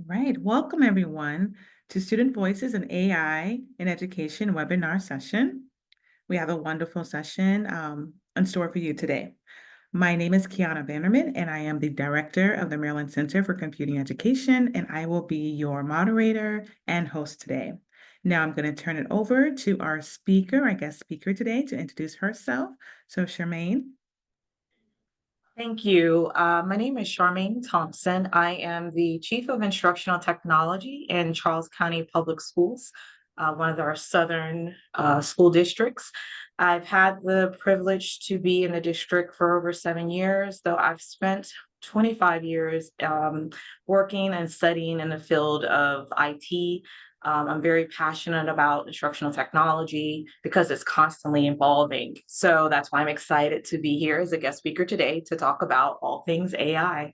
Right. Welcome, everyone, to Student Voices and AI in Education webinar session. We have a wonderful session in store for you today. My name is Quiana Bannerman, and I am the director of the Maryland Center for Computing Education, and I will be your moderator and host today. Now I'm going to turn it over to our speaker, our guest speaker today, to introduce herself. So, Charmaine. Thank you. My name is Charmaine Thompson. I am the Chief of Instructional Technology in Charles County Public Schools, one of our southern school districts. I've had the privilege to be in the district for over 7 years, though I've spent 25 years working and studying in the field of IT. I'm very passionate about instructional technology because it's constantly evolving. So that's why I'm excited to be here as a guest speaker today to talk about all things AI.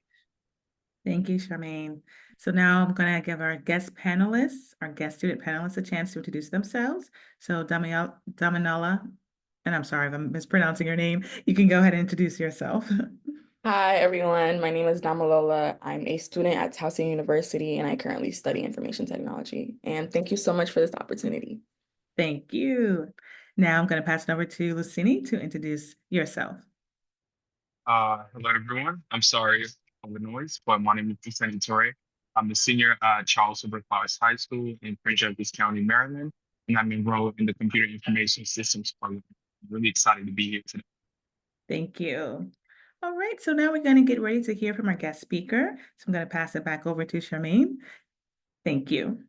Thank you, Charmaine. So now I'm going to give our guest panelists, our guest student panelists, a chance to introduce themselves. So Damilola, and I'm sorry if I'm mispronouncing your name, you can go ahead and introduce yourself. Hi, everyone. My name is Damilola. I'm a student at Thompson University, and I currently study information technology. And thank you so much for this opportunity. Thank you. Now I'm going to pass it over to Lusenie to introduce yourself. Hello, everyone. I'm sorry for the noise, but my name is Lusenie Turay. I'm a senior at Charles Supervised High School in Prince George's County, Maryland, and I'm enrolled in the Computer Information Systems program. I'm really excited to be here today. Thank you. All right, so now we're going to get ready to hear from our guest speaker. So I'm going to pass it back over to Charmaine. Thank you.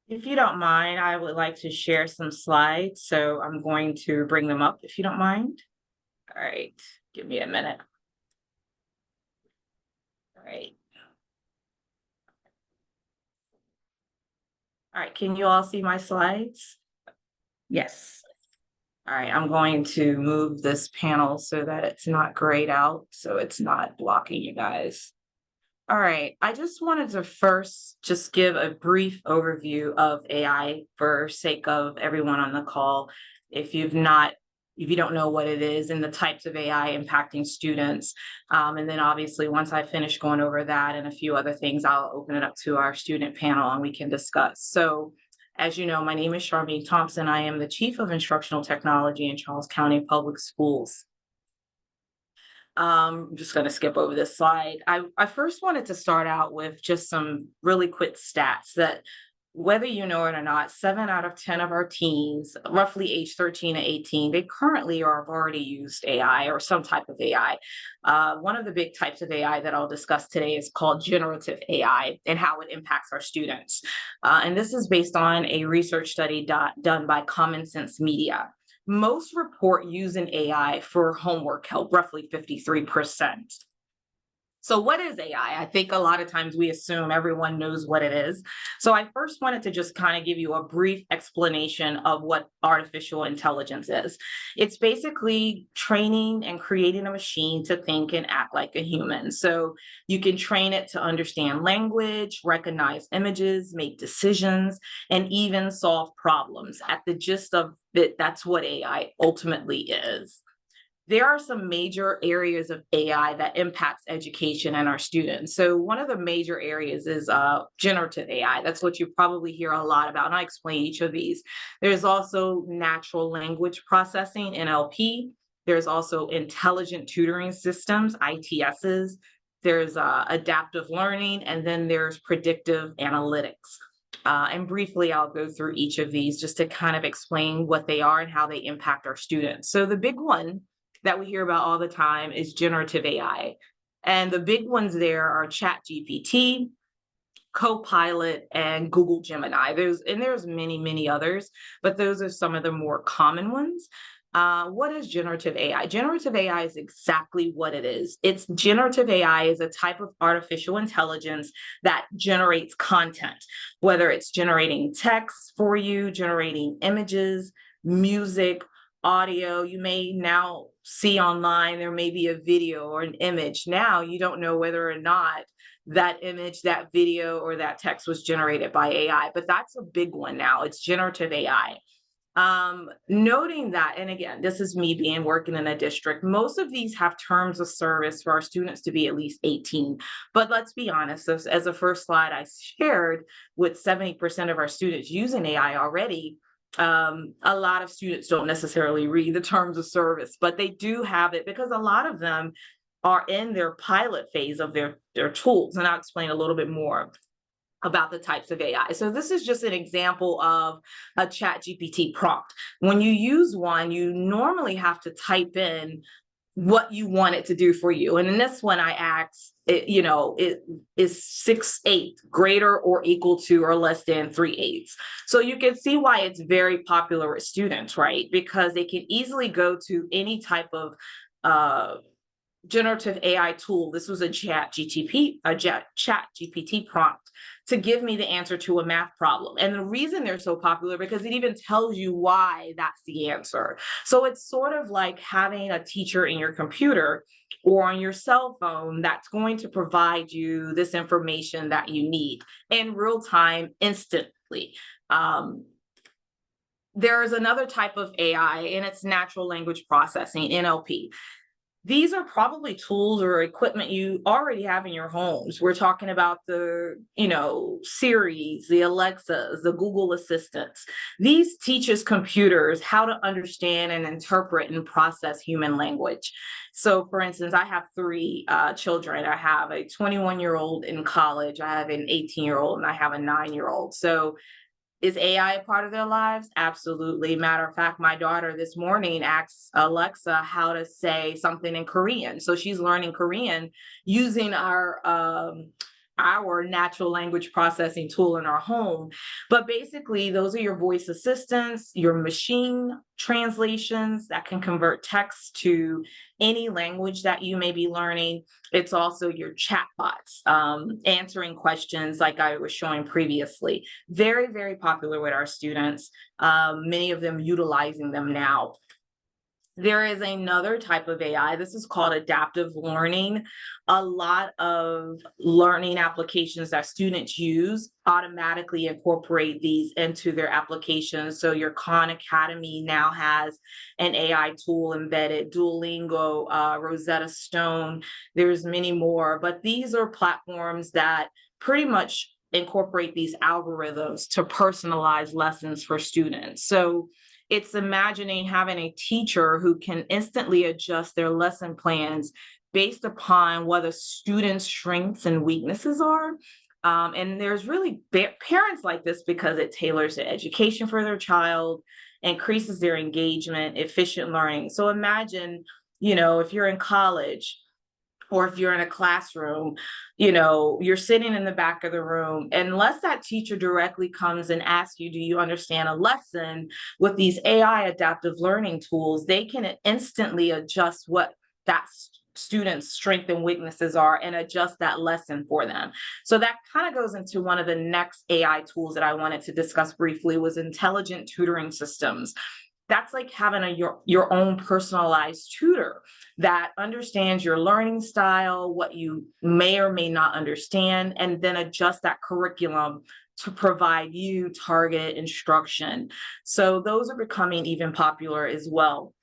If you don't mind, I would like to share some slides. So I'm going to bring them up if you don't mind. All right, give me a minute. All right. All right, can you all see my slides? Yes. All right, I'm going to move this panel so that it's not grayed out, so it's not blocking you guys. All right, I just wanted to first just give a brief overview of AI for sake of everyone on the call. If you don't know what it is and the types of AI impacting students. And then obviously, once I finish going over that and a few other things, I'll open it up to our student panel and we can discuss. So as you know, my name is Charmaine Thompson. I am the Chief of Instructional Technology in Charles County Public Schools. I'm just going to skip over this slide. I first wanted to start out with just some really quick stats that whether you know it or not, 7 out of 10 of our teens, roughly age 13 to 18, they currently or have already used AI or some type of AI. One of the big types of AI that I'll discuss today is called generative AI and how it impacts our students. And this is based on a research study done by Common Sense Media. Most report using AI for homework help, roughly 53%. So what is AI? I think a lot of times we assume everyone knows what it is. So I first wanted to just kind of give you a brief explanation of what artificial intelligence is. It's basically training and creating a machine to think and act like a human. So you can train it to understand language, recognize images, make decisions, and even solve problems. At the gist of it, that's what AI ultimately is. There are some major areas of AI that impacts education and our students. So one of the major areas is generative AI. That's what you probably hear a lot about, and I'll explain each of these. There's also natural language processing, NLP. There's also intelligent tutoring systems, ITSs. There's adaptive learning, and then there's predictive analytics. And briefly, I'll go through each of these just to kind of explain what they are and how they impact our students. So the big one that we hear about all the time is generative AI. And the big ones there are ChatGPT, Copilot, and Google Gemini. There's many, many others, but those are some of the more common ones. What is generative AI? Generative AI is exactly what it is. Generative AI is a type of artificial intelligence that generates content, whether it's generating text for you, generating images, music, audio. You may now see online, there may be a video or an image. Now you don't know whether or not that image, that video, or that text was generated by AI, but that's a big one now. It's generative AI. Noting that, and again, this is me being working in a district, most of these have terms of service for our students to be at least 18. But let's be honest, as a first slide I shared, with 70% of our students using AI already, a lot of students don't necessarily read the terms of service, but they do have it because a lot of them are in their pilot phase of their tools. And I'll explain a little bit more about the types of AI. So this is just an example of a ChatGPT prompt. When you use one, you normally have to type in what you want it to do for you. And in this one, I asked, it is 6/8 greater or equal to or less than 3/8. So you can see why it's very popular with students, right? Because they can easily go to any type of generative AI tool. This was a chat GPT prompt to give me the answer to a math problem. And the reason they're so popular, because it even tells you why that's the answer. So it's sort of like having a teacher in your computer or on your cell phone that's going to provide you this information that you need in real time, instantly. There's another type of AI, and it's natural language processing, NLP. These are probably tools or equipment you already have in your homes. We're talking about the, Siris, the Alexas, the Google Assistants. These teaches computers how to understand and interpret and process human language. So for instance, I have three children. I have a 21-year-old in college, I have an 18-year-old, and I have a 9-year-old. So is AI a part of their lives? Absolutely. Matter of fact, my daughter this morning asked Alexa how to say something in Korean. So she's learning Korean using our natural language processing tool in our home. But basically, those are your voice assistants, your machine translations that can convert text to any language that you may be learning. It's also your chatbots, answering questions like I was showing previously. Very, very popular with our students, many of them utilizing them now. There is another type of AI. This is called adaptive learning. A lot of learning applications that students use automatically incorporate these into their applications. So your Khan Academy now has an AI tool embedded, Duolingo, Rosetta Stone. There's many more, but these are platforms that pretty much incorporate these algorithms to personalize lessons for students. So it's imagining having a teacher who can instantly adjust their lesson plans based upon what a student's strengths and weaknesses are. And there's really parents like this because it tailors the education for their child, increases their engagement, efficient learning. So imagine, if you're in college, or if you're in a classroom, you're sitting in the back of the room, unless that teacher directly comes and asks you, do you understand a lesson? With these AI adaptive learning tools, they can instantly adjust what that student's strengths and weaknesses are and adjust that lesson for them. So that kind of goes into one of the next AI tools that I wanted to discuss briefly, was intelligent tutoring systems. That's like having your own personalized tutor that understands your learning style, what you may or may not understand, and then adjust that curriculum to provide you targeted instruction. So those are becoming even popular as well.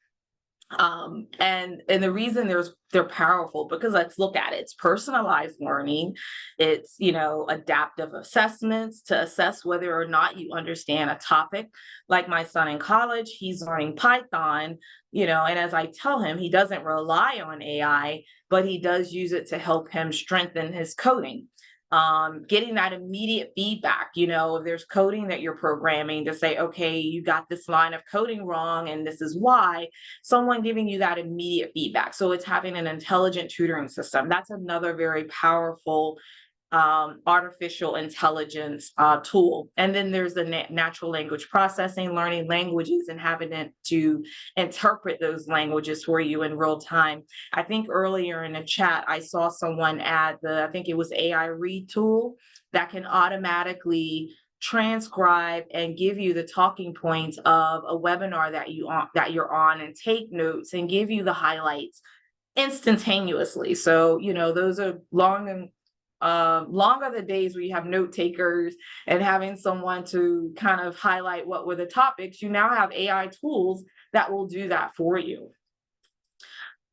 And the reason they're powerful, because let's look at it. It's personalized learning. It's, adaptive assessments to assess whether or not you understand a topic. Like my son in college, he's learning Python, and as I tell him, he doesn't rely on AI, but he does use it to help him strengthen his coding. Getting that immediate feedback, if there's coding that you're programming, to say, okay, you got this line of coding wrong and this is why, someone giving you that immediate feedback. So it's having an intelligent tutoring system. That's another very powerful artificial intelligence tool. And then there's the natural language processing, learning languages and having it to interpret those languages for you in real time. I think earlier in the chat, I saw someone add I think it was AI read tool that can automatically transcribe and give you the talking points of a webinar that you're on, and take notes and give you the highlights instantaneously. So, those are long and long are the days where you have note takers and having someone to kind of highlight what were the topics. You now have AI tools that will do that for you.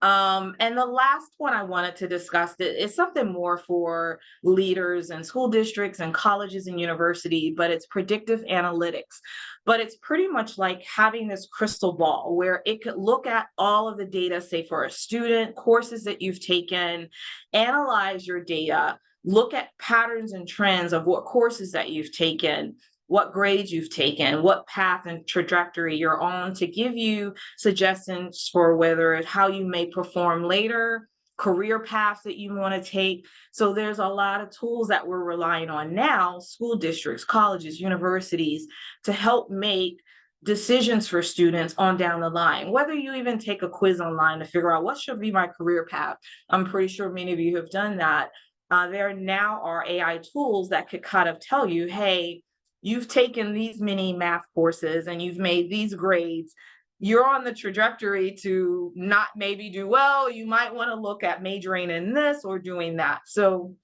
And the last one I wanted to discuss is something more for leaders and school districts and colleges and university, but it's predictive analytics. But it's pretty much like having this crystal ball where it could look at all of the data, say for a student, courses that you've taken, analyze your data, look at patterns and trends of what courses that you've taken, what grades you've taken, what path and trajectory you're on, to give you suggestions for whether how you may perform later, career paths that you want to take. So there's a lot of tools that we're relying on now, school districts, colleges, universities, to help make decisions for students on down the line. Whether you even take a quiz online to figure out what should be my career path, I'm pretty sure many of you have done that. There now are AI tools that could kind of tell you, hey, you've taken these many math courses and you've made these grades, you're on the trajectory to not maybe do well. You might want to look at majoring in this or doing that. So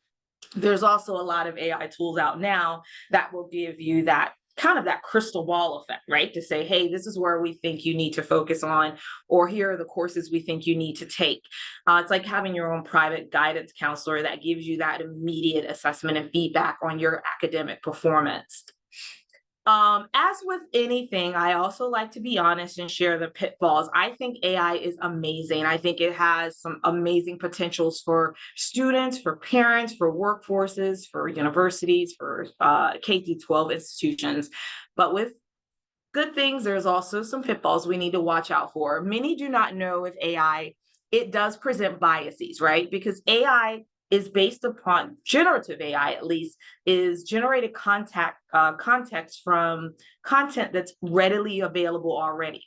there's also a lot of AI tools out now that will give you that kind of that crystal ball effect, right? To say, hey, this is where we think you need to focus on, or here are the courses we think you need to take. It's like having your own private guidance counselor that gives you that immediate assessment and feedback on your academic performance. As with anything, I also like to be honest and share the pitfalls. I think AI is amazing. I think it has some amazing potentials for students, for parents, for workforces, for universities, for K-12 institutions. But with good things, there's also some pitfalls we need to watch out for. Many do not know if AI, it does present biases, right? Because AI is based upon, generative AI at least, is generated context from content that's readily available already.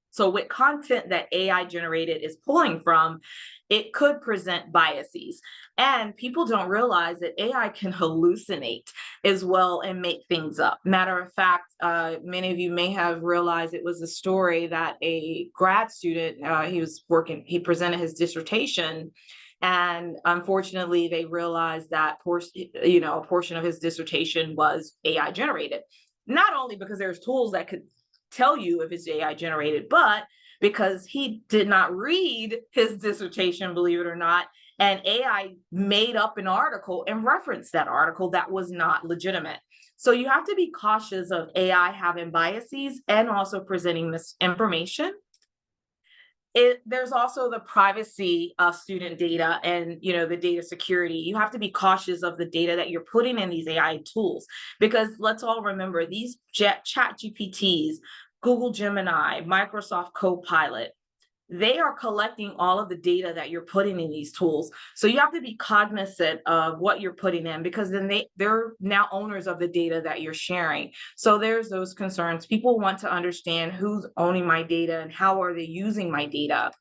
So with content that AI generated is pulling from, it could present biases. And people don't realize that AI can hallucinate as well and make things up. Matter of fact, many of you may have realized it was a story that a grad student, he presented his dissertation, and unfortunately, they realized that a portion of his dissertation was AI generated. Not only because there's tools that could tell you if it's AI generated, but because he did not read his dissertation, believe it or not, and AI made up an article and referenced that article that was not legitimate. So you have to be cautious of AI having biases and also presenting misinformation. There's also the privacy of student data and the data security. You have to be cautious of the data that you're putting in these AI tools, because let's all remember these chat GPTs, Google Gemini, Microsoft Copilot, they are collecting all of the data that you're putting in these tools. So you have to be cognizant of what you're putting in, because then they're now owners of the data that you're sharing. So there's those concerns. People want to understand who's owning my data and how are they using my data.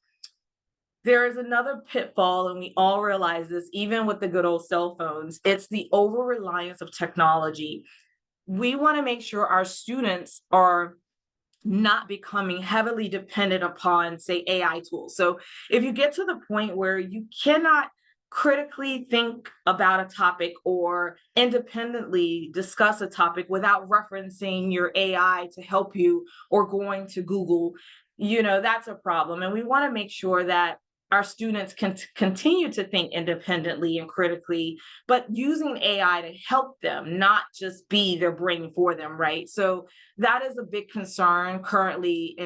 There is another pitfall, and we all realize this, even with the good old cell phones, it's the over-reliance of technology. We want to make sure our students are not becoming heavily dependent upon, say, AI tools. So if you get to the point where you cannot critically think about a topic or independently discuss a topic without referencing your AI to help you or going to Google, that's a problem. And we want to make sure that our students can continue to think independently and critically, but using AI to help them, not just be their brain for them, right? So that is a big concern currently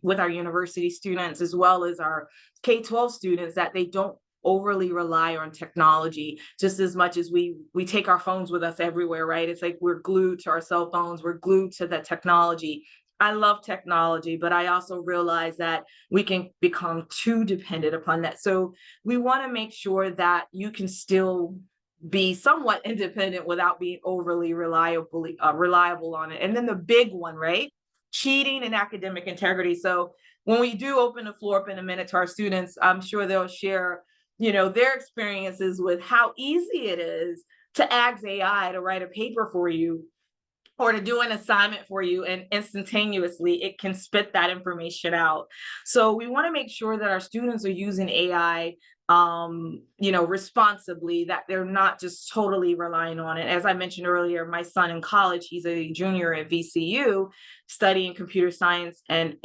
with our university students, as well as our K-12 students, that they don't overly rely on technology just as much as we take our phones with us everywhere, right? It's like we're glued to our cell phones, we're glued to the technology. I love technology, but I also realize that we can become too dependent upon that. So we want to make sure that you can still be somewhat independent without being overly reliable on it. And then the big one, right? Cheating and academic integrity. So when we do open the floor up in a minute to our students, I'm sure they'll share, their experiences with how easy it is to ask AI to write a paper for you or to do an assignment for you, and instantaneously it can spit that information out. So we want to make sure that our students are using AI responsibly, that they're not just totally relying on it. As I mentioned earlier, my son in college, he's a junior at VCU studying computer science and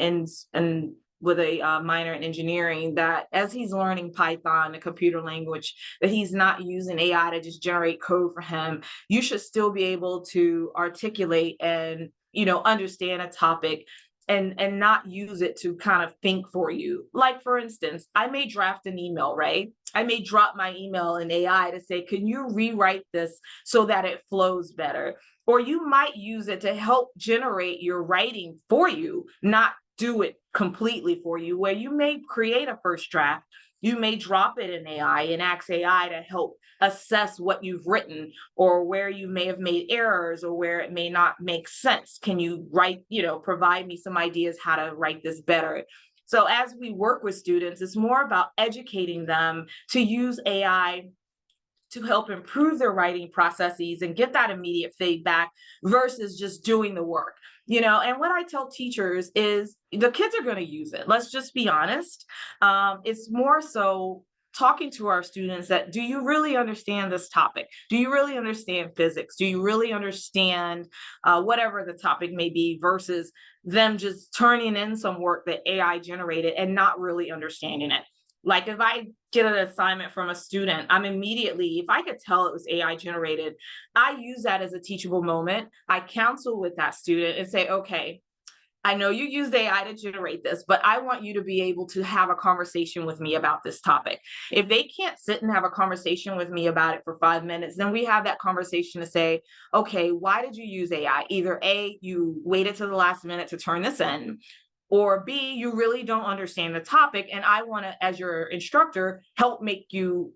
with a minor in engineering, that as he's learning Python, a computer language, that he's not using AI to just generate code for him. You should still be able to articulate and, understand a topic and not use it to kind of think for you. Like, for instance, I may draft an email, right? I may drop my email in AI to say, can you rewrite this so that it flows better? Or you might use it to help generate your writing for you, not do it completely for you, where you may create a first draft. You may drop it in AI and ask AI to help assess what you've written, or where you may have made errors, or where it may not make sense. Can you provide me some ideas how to write this better? So as we work with students, it's more about educating them to use AI to help improve their writing processes and get that immediate feedback versus just doing the work. And what I tell teachers is the kids are going to use it. Let's just be honest. It's more so talking to our students that, do you really understand this topic? Do you really understand physics? Do you really understand whatever the topic may be, versus them just turning in some work that AI generated and not really understanding it. Like, if I get an assignment from a student, if I could tell it was AI generated, I use that as a teachable moment. I counsel with that student and say, okay, I know you used AI to generate this, but I want you to be able to have a conversation with me about this topic. If they can't sit and have a conversation with me about it for 5 minutes, then we have that conversation to say, okay, why did you use AI? Either A, you waited to the last minute to turn this in, or B, you really don't understand the topic, and I want to, as your instructor, help make you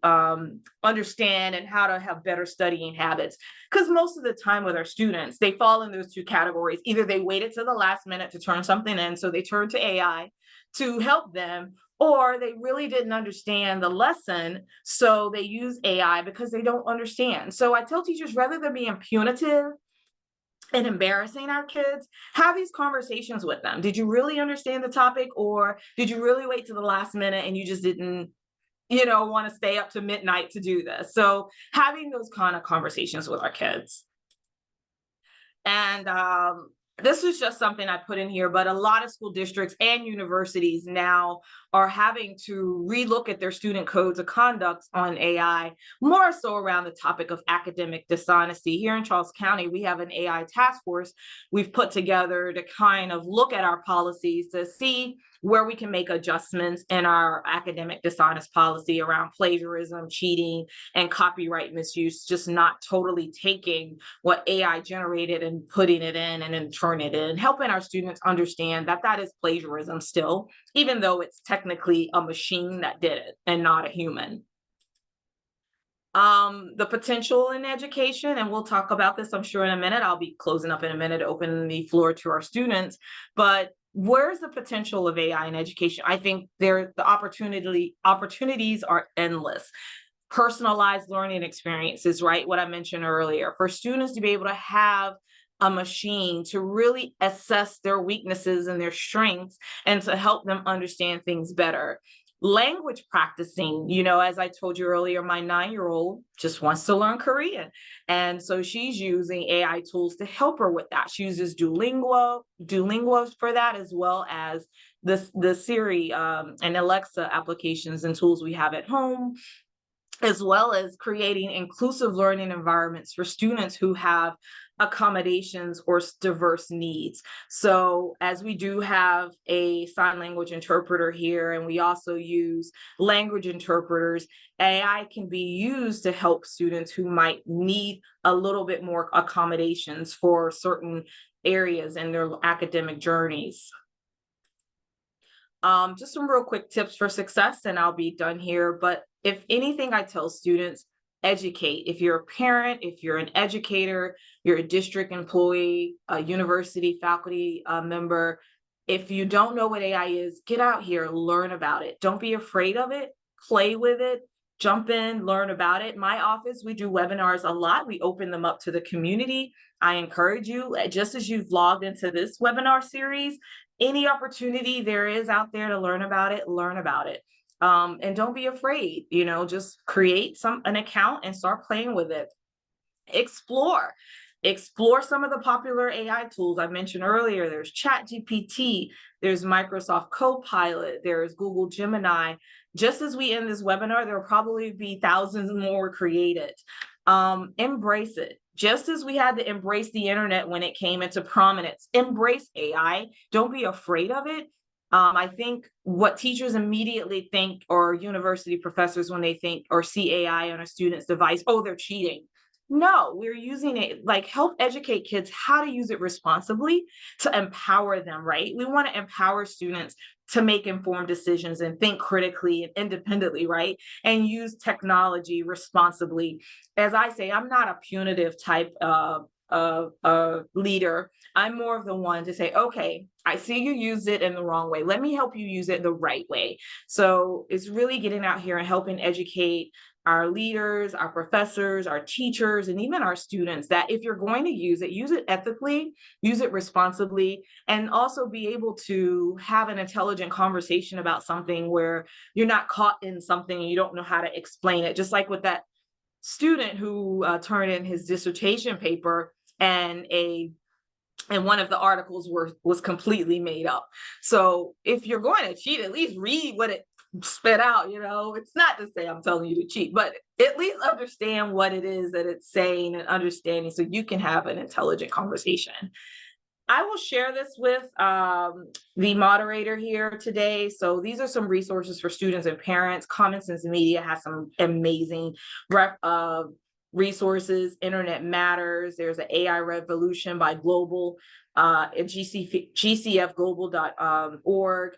understand and how to have better studying habits. Because most of the time with our students, they fall in those two categories. Either they waited to the last minute to turn something in, so they turn to AI to help them, or they really didn't understand the lesson, so they use AI because they don't understand. So I tell teachers, rather than being punitive and embarrassing our kids, have these conversations with them. Did you really understand the topic, or did you really wait to the last minute and you just didn't want to stay up to midnight to do this? So having those kind of conversations with our kids. And this is just something I put in here, but a lot of school districts and universities now are having to relook at their student codes of conduct on AI, more so around the topic of academic dishonesty. Here in Charles County, we have an AI task force we've put together to kind of look at our policies to see where we can make adjustments in our academic dishonest policy around plagiarism, cheating, and copyright misuse, just not totally taking what AI generated and putting it in and then turning it in, helping our students understand that that is plagiarism still, even though it's technically a machine that did it and not a human. The potential in education, and we'll talk about this, I'm sure, in a minute. I'll be closing up in a minute to open the floor to our students, but where's the potential of AI in education? I think the opportunities are endless. Personalized learning experiences, right? What I mentioned earlier, for students to be able to have a machine to really assess their weaknesses and their strengths and to help them understand things better. Language practicing, as I told you earlier, my 9-year-old just wants to learn Korean. And so she's using AI tools to help her with that. She uses Duolingo for that, as well as the Siri and Alexa applications and tools we have at home, as well as creating inclusive learning environments for students who have accommodations or diverse needs. So as we do have a sign language interpreter here, and we also use language interpreters, AI can be used to help students who might need a little bit more accommodations for certain areas in their academic journeys. Just some real quick tips for success, and I'll be done here. But if anything, I tell students, educate. If you're a parent, if you're an educator, you're a district employee, a university faculty member, if you don't know what AI is, get out here, learn about it. Don't be afraid of it, play with it, jump in, learn about it. My office, we do webinars a lot. We open them up to the community. I encourage you, just as you've logged into this webinar series, any opportunity there is out there to learn about it, learn about it. And don't be afraid, just create an account and start playing with it. Explore some of the popular AI tools I mentioned earlier. There's ChatGPT, there's Microsoft Copilot, there's Google Gemini. Just as we end this webinar, there will probably be thousands more created. Embrace it. Just as we had to embrace the internet when it came into prominence, embrace AI. Don't be afraid of it. I think what teachers immediately think, or university professors, when they think or see AI on a student's device, oh, they're cheating. No, we're using it, like, help educate kids how to use it responsibly to empower them, right? We want to empower students to make informed decisions and think critically and independently, right? And use technology responsibly. As I say, I'm not a punitive type of leader. I'm more of the one to say, okay, I see you used it in the wrong way. Let me help you use it the right way. So it's really getting out here and helping educate our leaders, our professors, our teachers, and even our students that if you're going to use it ethically, use it responsibly, and also be able to have an intelligent conversation about something where you're not caught in something and you don't know how to explain it. Just like with that student who turned in his dissertation paper and one of the articles was completely made up. So if you're going to cheat, at least read what it spit out. It's not to say I'm telling you to cheat, but at least understand what it is that it's saying and understanding so you can have an intelligent conversation. I will share this with the moderator here today. So these are some resources for students and parents. Common Sense Media has some amazing resources. Internet Matters. There's an AI Revolution by Global at gcfglobal.org.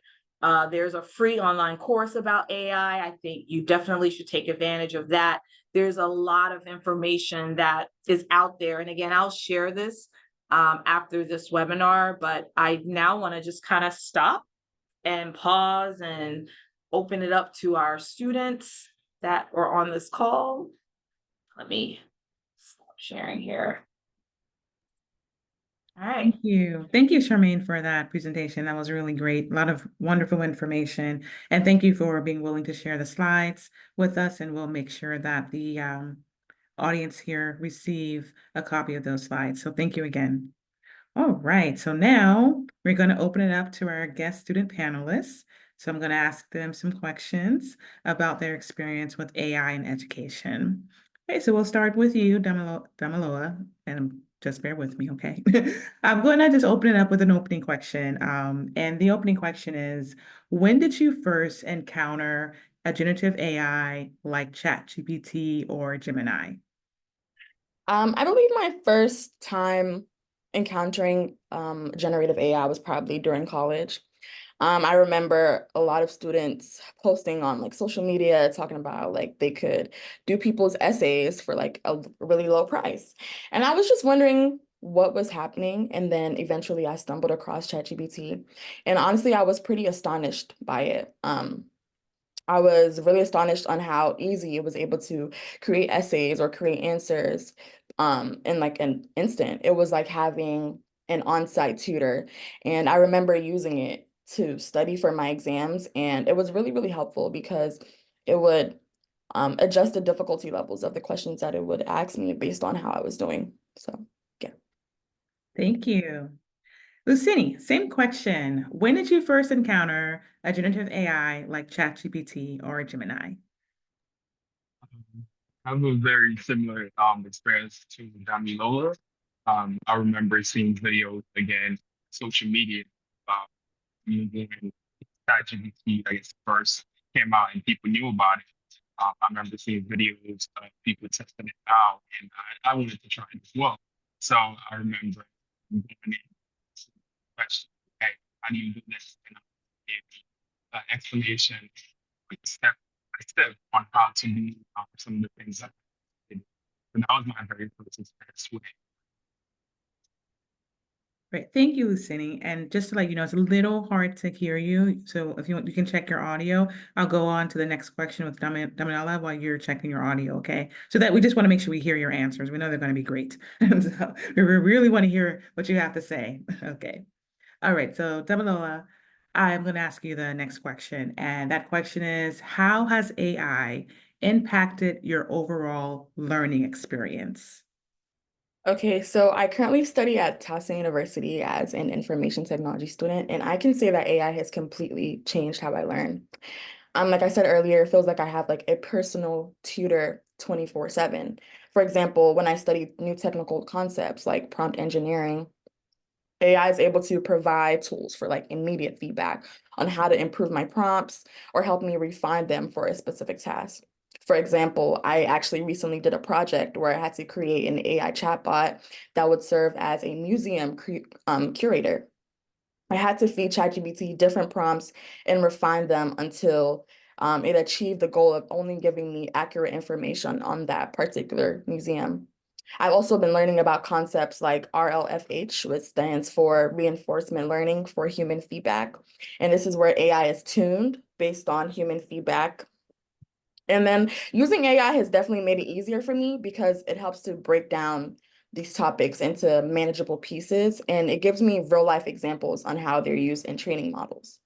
There's a free online course about AI. I think you definitely should take advantage of that. There's a lot of information that is out there. And again, I'll share this after this webinar, but I now want to just kind of stop and pause and open it up to our students that are on this call. Let me stop sharing here. All right. Thank you. Thank you, Charmaine, for that presentation. That was really great. A lot of wonderful information. And thank you for being willing to share the slides with us. And we'll make sure that the audience here receive a copy of those slides. So thank you again. All right. So now we're going to open it up to our guest student panelists. So I'm going to ask them some questions about their experience with AI in education. Okay, so we'll start with you, Damilola, and just bear with me, okay? I'm going to just open it up with an opening question. And the opening question is, when did you first encounter a generative AI like ChatGPT or Gemini? I believe my first time encountering generative AI was probably during college. I remember a lot of students posting on like social media talking about like they could do people's essays for like a really low price. And I was just wondering what was happening. And then eventually I stumbled across ChatGPT. And honestly, I was pretty astonished by it. I was really astonished on how easy it was able to create essays or create answers in like an instant. It was like having an on-site tutor. And I remember using it to study for my exams. And it was really, really helpful because it would adjust the difficulty levels of the questions that it would ask me based on how I was doing. So, yeah. Thank you. Lusenie, same question. When did you first encounter a generative AI like ChatGPT or Gemini? I have a very similar experience to Damilola. I remember seeing videos again, social media, using ChatGPT, I guess, first came out and people knew about it. I remember seeing videos of people testing it out, and I wanted to try it as well. So I remember going in, question, hey, how do you do this? And gave me an explanation, like step by step, on how to do some of the things that I did. And that was my very first experience with it. Great. Thank you, Lusenie. And just to let you know, it's a little hard to hear you. So if you want, you can check your audio. I'll go on to the next question with Damilola while you're checking your audio, okay? So that we just want to make sure we hear your answers. We know they're going to be great. And so we really want to hear what you have to say. Okay. All right. So Damilola, I'm going to ask you the next question. And that question is, how has AI impacted your overall learning experience? Okay, so I currently study at Thompson University as an information technology student, and I can say that AI has completely changed how I learn. Like I said earlier, it feels like I have like a personal tutor 24/7. For example, when I study new technical concepts like prompt engineering, AI is able to provide tools for like immediate feedback on how to improve my prompts or help me refine them for a specific task. For example, I actually recently did a project where I had to create an AI chatbot that would serve as a museum curator. I had to feed ChatGPT different prompts and refine them until it achieved the goal of only giving me accurate information on that particular museum. I've also been learning about concepts like RLFH, which stands for Reinforcement Learning for Human Feedback. And this is where AI is tuned based on human feedback. And then using AI has definitely made it easier for me because it helps to break down these topics into manageable pieces, and it gives me real life examples on how they're used in training models.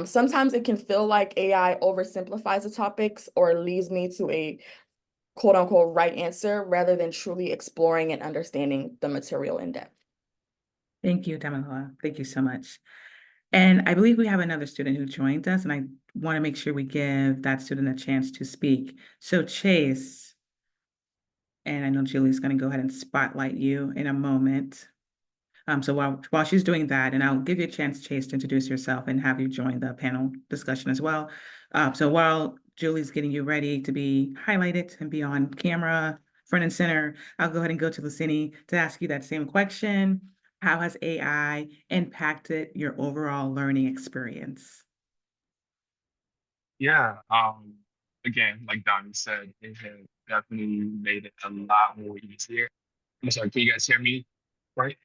Sometimes it can feel like AI oversimplifies the topics or leads me to a quote unquote right answer rather than truly exploring and understanding the material in depth. Thank you, Damilola. Thank you so much. And I believe we have another student who joined us, and I want to make sure we give that student a chance to speak. So Chase, and I know Julie's going to go ahead and spotlight you in a moment. So while she's doing that, and I'll give you a chance, Chase, to introduce yourself and have you join the panel discussion as well. So while Julie's getting you ready to be highlighted and be on camera, front and center, I'll go ahead and go to Lusenie to ask you that same question. How has AI impacted your overall learning experience? Yeah. Again, like Donnie said, it has definitely made it a lot more easier. I'm sorry, can you guys hear me? Right?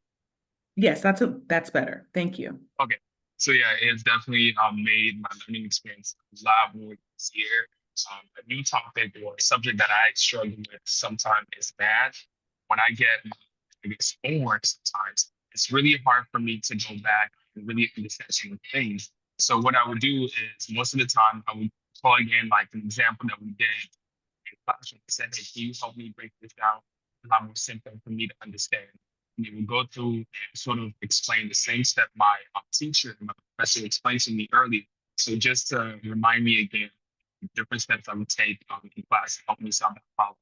Yes, that's better. Thank you. Okay. So yeah, it's definitely made my learning experience a lot more easier. A new topic or a subject that I struggle with sometimes is math. When I get, I guess, homework sometimes, it's really hard for me to go back and really understand some of the things. So what I would do is most of the time I would plug in like an example that we did in classroom. I said, hey, can you help me break this down a lot more simple for me to understand? And they would go through and sort of explain the same step my teacher, my professor explained to me earlier. So just to remind me again, different steps I would take in class to help me solve that problem.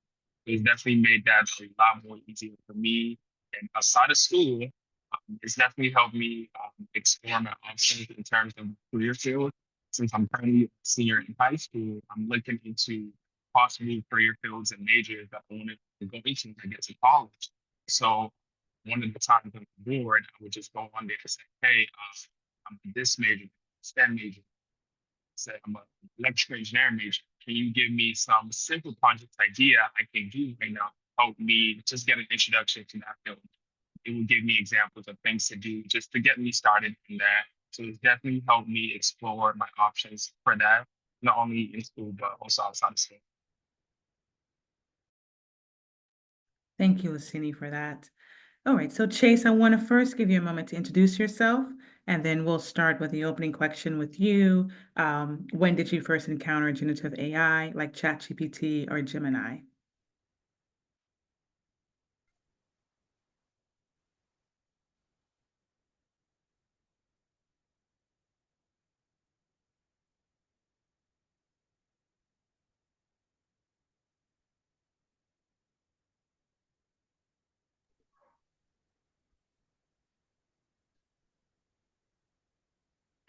It's definitely made that a lot more easier for me. And outside of school, it's definitely helped me explore my options in terms of career field. Since I'm currently a senior in high school, I'm looking into possible career fields and majors that I wanted to go into when I get to college. So one of the times I'm bored, I would just go on there and say, hey, I'm this major, STEM major, say I'm an electrical engineering major. Can you give me some simple project idea I can do right now? Help me just get an introduction to that field. It will give me examples of things to do just to get me started in that. So it's definitely helped me explore my options for that, not only in school, but also outside of school. Thank you, Lusenie, for that. All right, so Chase, I want to first give you a moment to introduce yourself, and then we'll start with the opening question with you. When did you first encounter generative AI like ChatGPT or Gemini?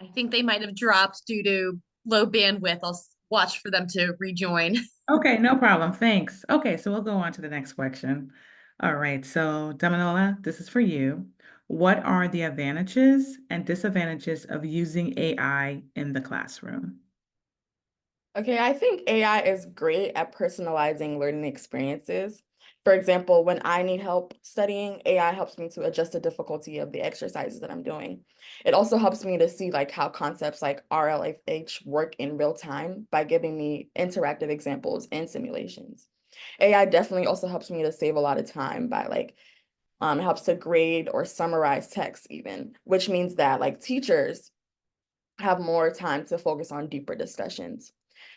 I think they might have dropped due to low bandwidth. I'll watch for them to rejoin. Okay, no problem. Thanks. Okay, so we'll go on to the next question. All right, so Damilola, this is for you. What are the advantages and disadvantages of using AI in the classroom? Okay, I think AI is great at personalizing learning experiences. For example, when I need help studying, AI helps me to adjust the difficulty of the exercises that I'm doing. It also helps me to see like how concepts like RLFH work in real time by giving me interactive examples and simulations. AI definitely also helps me to save a lot of time by like helps to grade or summarize text even, which means that like teachers have more time to focus on deeper discussions.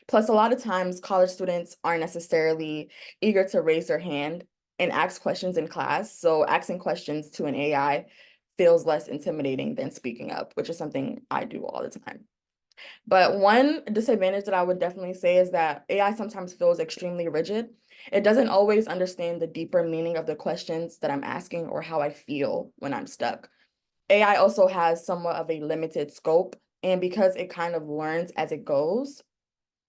Plus, a lot of times college students aren't necessarily eager to raise their hand and ask questions in class. So asking questions to an AI feels less intimidating than speaking up, which is something I do all the time. But one disadvantage that I would definitely say is that AI sometimes feels extremely rigid. It doesn't always understand the deeper meaning of the questions that I'm asking or how I feel when I'm stuck. AI also has somewhat of a limited scope, and because it kind of learns as it goes,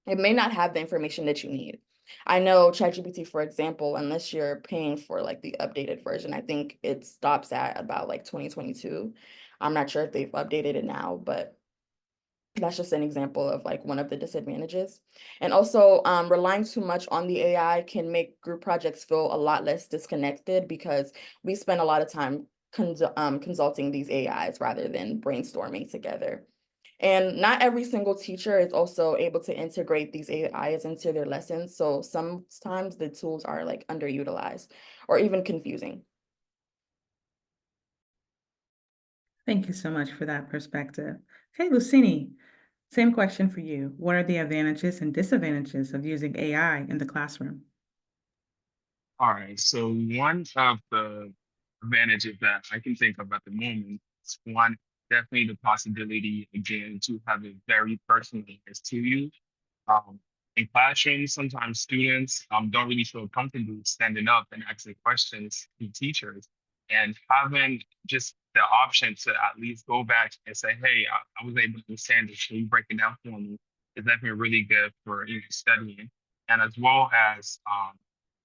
it may not have the information that you need. I know ChatGPT, for example, unless you're paying for like the updated version, I think it stops at about like 2022. I'm not sure if they've updated it now, but that's just an example of like one of the disadvantages. And also relying too much on the AI can make group projects feel a lot less disconnected because we spend a lot of time consulting these AIs rather than brainstorming together. And not every single teacher is also able to integrate these AIs into their lessons. So sometimes the tools are like underutilized or even confusing. Thank you so much for that perspective. Okay, Lusenie, same question for you. What are the advantages and disadvantages of using AI in the classroom? All right, so one of the advantages that I can think of at the moment is one, definitely the possibility again to have it very personalized to you. Um, in classrooms, sometimes students don't really feel comfortable standing up and asking questions to teachers. And having just the option to at least go back and say, hey, I was able to understand this. Can you break it down for me? Is definitely really good for studying. And as well as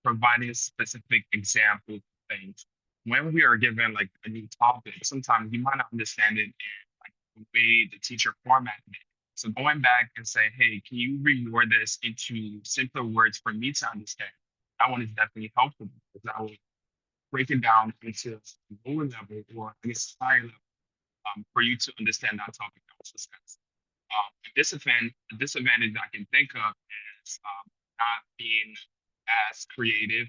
providing specific examples of things. When we are given like a new topic, sometimes you might not understand it in like the way the teacher formatted it. So going back and say, hey, can you reword this into simpler words for me to understand? That one is definitely helpful because I will break it down into a lower level or I guess higher level for you to understand that topic that was discussed. A disadvantage I can think of is not being as creative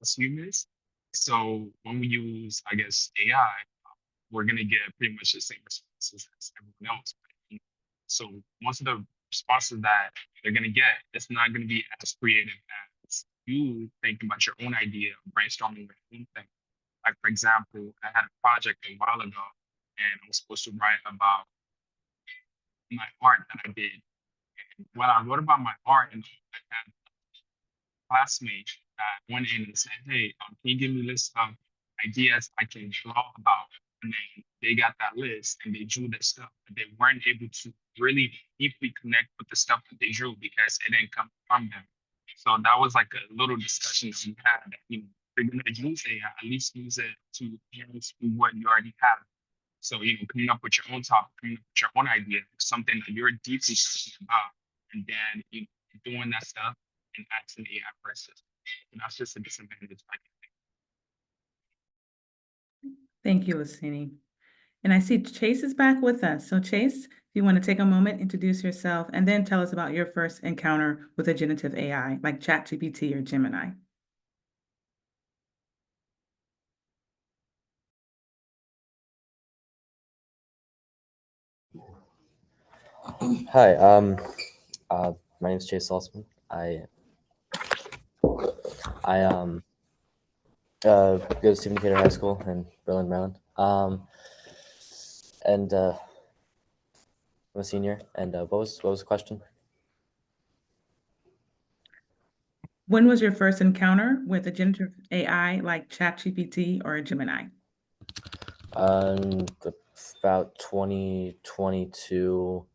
as humans. So when we use, I guess, AI, we're gonna get pretty much the same responses as everyone else. Right? So most of the responses that they're gonna get, it's not gonna be as creative as you thinking about your own idea, brainstorming your own thing. Like for example, I had a project a while ago, and I was supposed to write about my art that I did. And when I wrote about my art, and I had classmate that went in and said, hey, can you give me a list of ideas I can draw about? And then they got that list and they drew their stuff, but they weren't able to really deeply connect with the stuff that they drew because it didn't come from them. So that was like a little discussion that we had that, if you're gonna use AI, at least use it to enhance what you already have. So, coming up with your own topic, coming up with your own idea, something that you're deeply passionate about, and then doing that stuff and asking AI questions. And that's just a disadvantage I can Thank you, Lusenie. And I see Chase is back with us. So Chase, if you want to take a moment, introduce yourself, and then tell us about your first encounter with a generative AI like ChatGPT or Gemini. Hi, my name is Chase Saltzman. I go to Stephen Decatur High School in Berlin, Maryland. And I'm a senior. And what was the question? When was your first encounter with a generative AI like ChatGPT or Gemini? About 2022,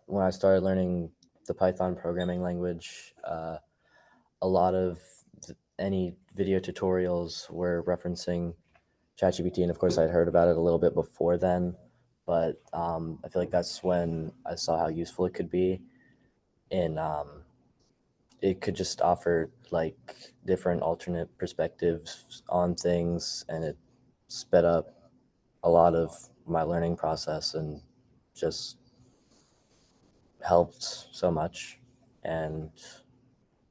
when I started learning the Python programming language. A lot of any video tutorials were referencing ChatGPT, and of course I'd heard about it a little bit before then, but I feel like that's when I saw how useful it could be. And it could just offer like different alternate perspectives on things, and it sped up a lot of my learning process and just helped so much. And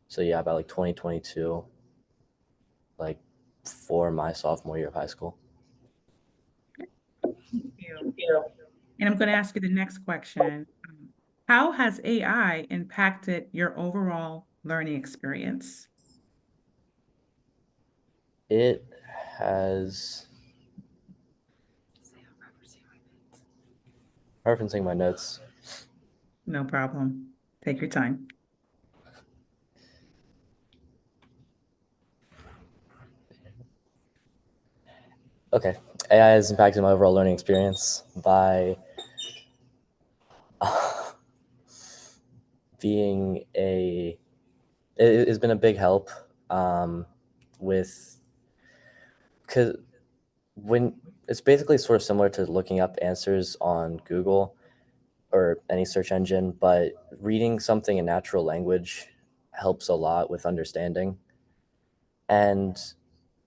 so yeah, about like 2022, like for my sophomore year of high school. Thank you. And I'm going to ask you the next question. How has AI impacted your overall learning experience? It has referencing my notes. No problem. Take your time. Okay, AI has impacted my overall learning experience by being it has been a big help with, because when it's basically sort of similar to looking up answers on Google or any search engine, but reading something in natural language helps a lot with understanding. And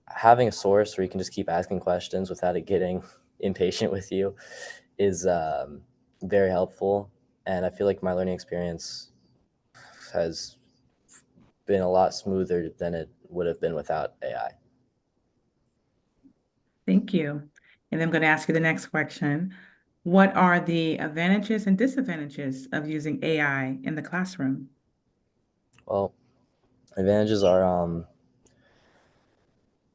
having a source where you can just keep asking questions without it getting impatient with you is very helpful. And I feel like my learning experience has been a lot smoother than it would have been without AI. Thank you. And I'm going to ask you the next question. What are the advantages and disadvantages of using AI in the classroom? Well, advantages are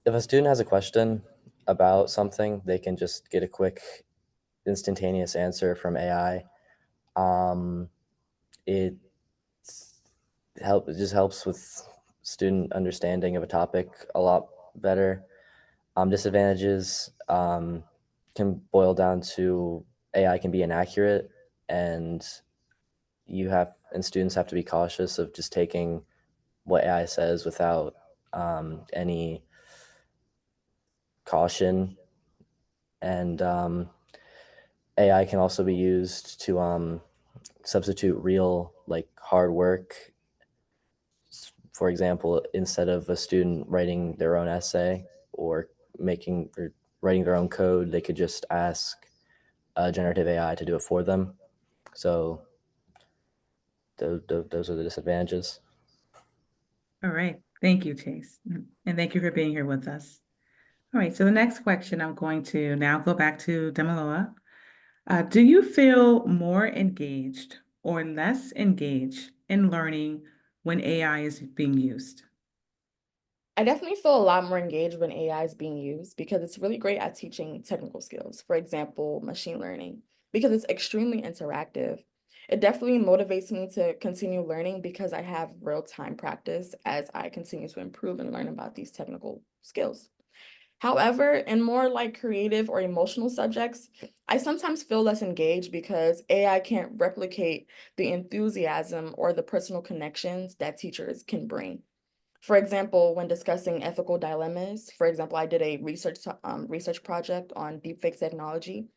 if a student has a question about something, they can just get a quick, instantaneous answer from AI. It just helps with student understanding of a topic a lot better. Disadvantages can boil down to AI can be inaccurate, and students have to be cautious of just taking what AI says without any caution. And AI can also be used to substitute real hard work. For example, instead of a student writing their own essay or writing their own code, they could just ask generative AI to do it for them. So those are the disadvantages. All right. Thank you, Chase. And thank you for being here with us. All right. So the next question, I'm going to now go back to Damilola. Do you feel more engaged or less engaged in learning when AI is being used? I definitely feel a lot more engaged when AI is being used because it's really great at teaching technical skills. For example, machine learning, because it's extremely interactive. It definitely motivates me to continue learning because I have real-time practice as I continue to improve and learn about these technical skills. However, in more like creative or emotional subjects, I sometimes feel less engaged because AI can't replicate the enthusiasm or the personal connections that teachers can bring. For example, when discussing ethical dilemmas, for example, I did a research project on deepfake technology.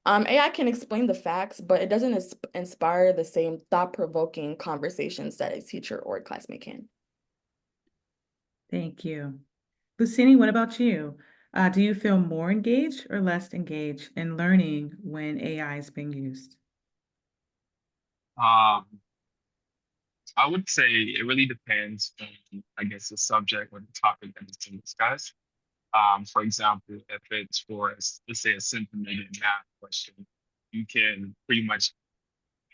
AI can explain the facts, but it doesn't inspire the same thought-provoking conversations that a teacher or a classmate can. Thank you. Lusenie, what about you? Do you feel more engaged or less engaged in learning when AI is being used? Um, I would say it really depends on, I guess, the subject or the topic that is being discussed. For example, if it's for, let's say, a simple maybe math question, you can pretty much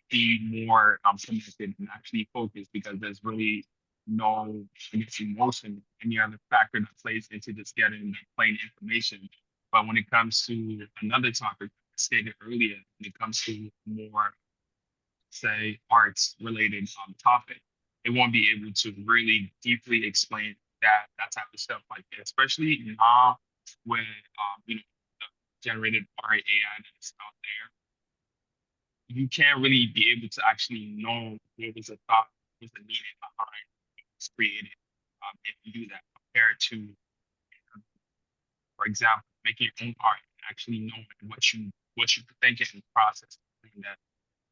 be more connected and actually focused because there's really no, I guess, emotion, any other factor that plays into just getting plain information. But when it comes to another topic stated earlier, when it comes to more, say, arts related topic, it won't be able to really deeply explain that type of stuff like that, especially now with the generated art AI that's out there. You can't really be able to actually know what was the thought, what was the meaning behind what was created if you do that compared to, for example, making your own art and actually knowing what you think in the process and that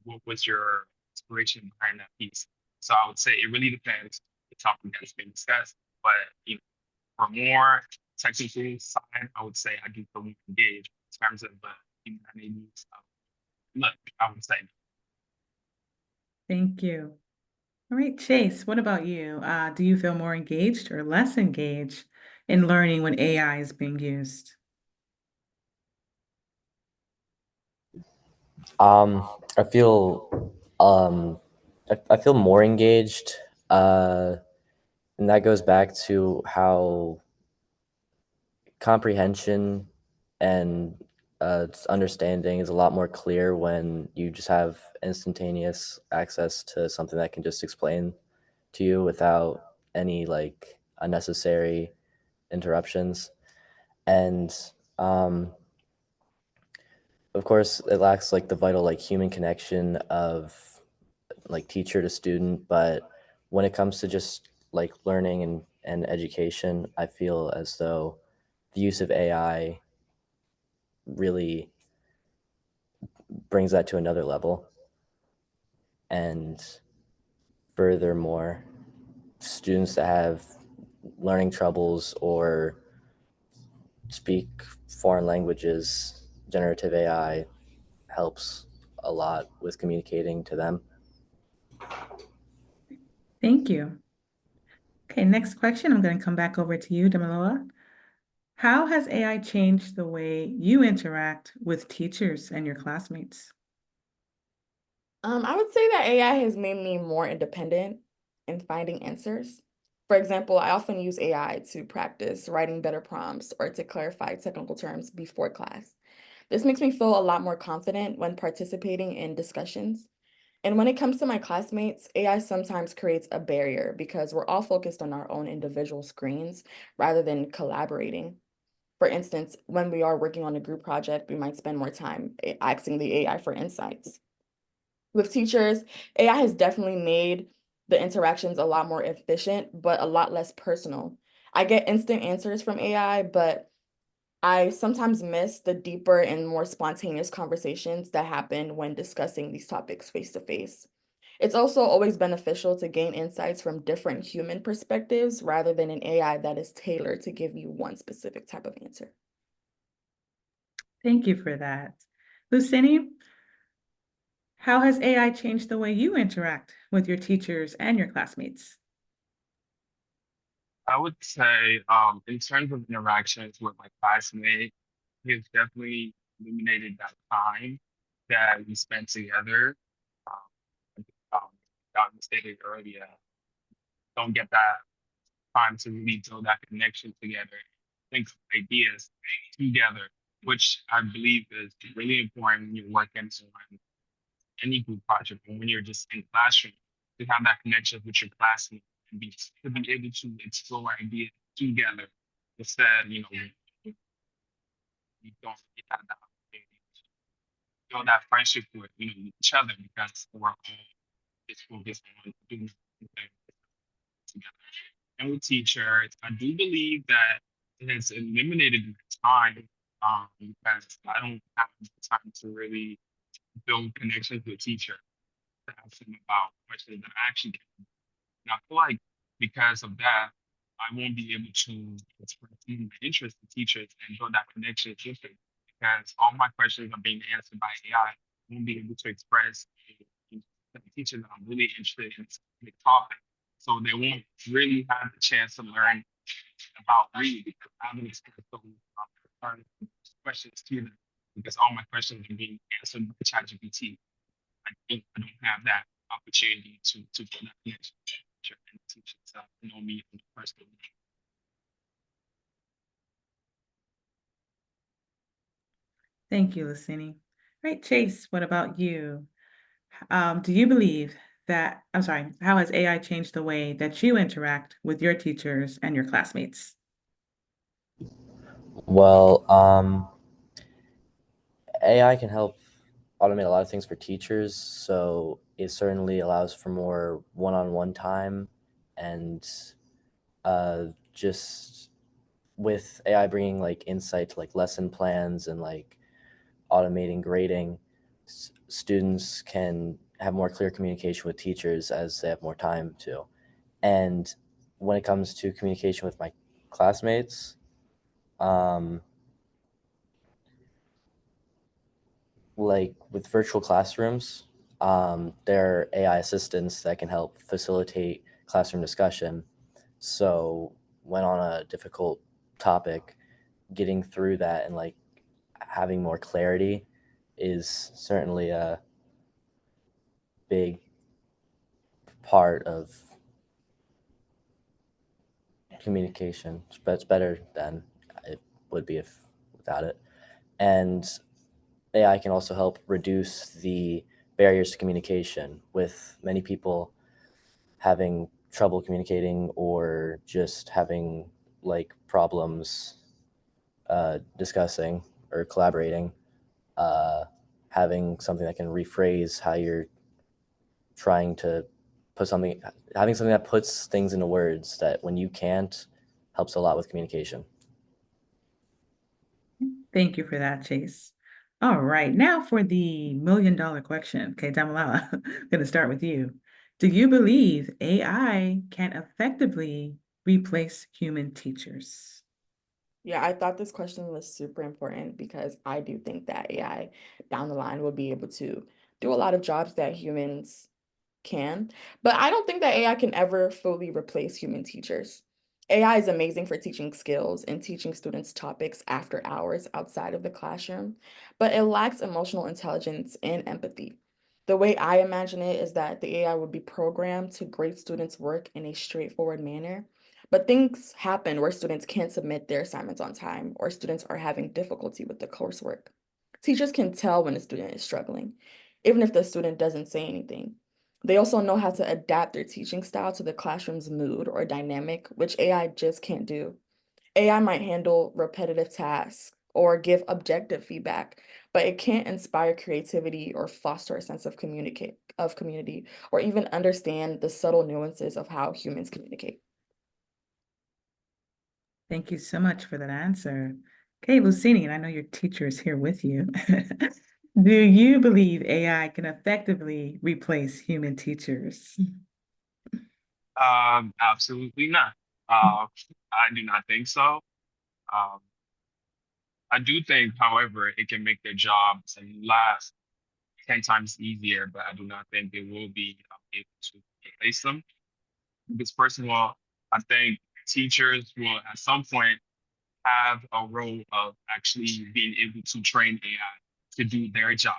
what was your inspiration behind that piece. So I would say it really depends the topic that's been discussed. But for more technical side, I would say I do feel more engaged in terms of humanity stuff. Look, I would say Thank you. All right, Chase, what about you? Do you feel more engaged or less engaged in learning when AI is being used? I feel I feel more engaged, and that goes back to how comprehension and understanding is a lot more clear when you just have instantaneous access to something that can just explain to you without any like unnecessary interruptions. And of course, it lacks like the vital like human connection of like teacher to student, but when it comes to just like learning and education, I feel as though the use of AI really brings that to another level. And furthermore, students that have learning troubles or speak foreign languages, generative AI helps a lot with communicating to them. Thank you. Okay, next question. I'm going to come back over to you, Damilola. How has AI changed the way you interact with teachers and your classmates? I would say that AI has made me more independent in finding answers. For example, I often use AI to practice writing better prompts or to clarify technical terms before class. This makes me feel a lot more confident when participating in discussions. And when it comes to my classmates, AI sometimes creates a barrier because we're all focused on our own individual screens rather than collaborating. For instance, when we are working on a group project, we might spend more time asking the AI for insights. With teachers, AI has definitely made the interactions a lot more efficient, but a lot less personal. I get instant answers from AI, but I sometimes miss the deeper and more spontaneous conversations that happen when discussing these topics face to face. It's also always beneficial to gain insights from different human perspectives rather than an AI that is tailored to give you one specific type of answer. Thank you for that. Lusenie, how has AI changed the way you interact with your teachers and your classmates? I would say, in terms of interactions with my classmates, it's definitely illuminated that time that we spent together. Um, Got stated earlier, don't get that time to really build that connection together, think of ideas together, which I believe is really important when you're working on any group project or when you're just in classroom to have that connection with your classmates and to be able to explore ideas together instead, you don't really have that opportunity to build that friendship with, each other because we're all just focused on doing things together. And with teachers, I do believe that it has eliminated time because I don't have the time to really build connections with teachers to ask them about questions that I actually can. And I feel like because of that, I won't be able to express my interest in teachers and build that connection with them because all my questions are being answered by AI. I won't be able to express to the teacher that I'm really interested in the topic. So they won't really have the chance to learn about me because I haven't experienced those questions to them because all my questions are being answered by ChatGPT. I think I don't have that opportunity to build that connection with the teacher and the teacher to know me on the personal level. Thank you, Lusenie. Right, Chase, what about you? Do you believe that, I'm sorry, how has AI changed the way that you interact with your teachers and your classmates? Well, AI can help automate a lot of things for teachers, so it certainly allows for more one-on-one time and just with AI bringing like insight to like lesson plans and like automating grading, students can have more clear communication with teachers as they have more time to. And when it comes to communication with my classmates, like with virtual classrooms, there are AI assistants that can help facilitate classroom discussion. So when on a difficult topic, getting through that and like having more clarity is certainly a big part of communication, but it's better than it would be if without it. And AI can also help reduce the barriers to communication, with many people having trouble communicating or just having like problems discussing or collaborating. Having something that can rephrase how you're trying to put something, having something that puts things into words that when you can't, helps a lot with communication. Thank you for that, Chase. All right, now for the $1,000,000 question. Okay, Damilola, I'm going to start with you. Do you believe AI can effectively replace human teachers? Yeah, I thought this question was super important because I do think that AI down the line will be able to do a lot of jobs that humans can, but I don't think that AI can ever fully replace human teachers. AI is amazing for teaching skills and teaching students topics after hours outside of the classroom, but it lacks emotional intelligence and empathy. The way I imagine it is that the AI would be programmed to grade students' work in a straightforward manner, but things happen where students can't submit their assignments on time or students are having difficulty with the coursework. Teachers can tell when a student is struggling, even if the student doesn't say anything. They also know how to adapt their teaching style to the classroom's mood or dynamic, which AI just can't do. AI might handle repetitive tasks or give objective feedback, but it can't inspire creativity or foster a sense of community or even understand the subtle nuances of how humans communicate. Thank you so much for that answer. Okay, Lusenie, and I know your teacher is here with you. Do you believe AI can effectively replace human teachers? Absolutely not. I do not think so. Um, I do think, however, it can make their jobs and last 10 times easier, but I do not think it will be able to replace them. Because first of all, I think teachers will at some point have a role of actually being able to train AI to do their job.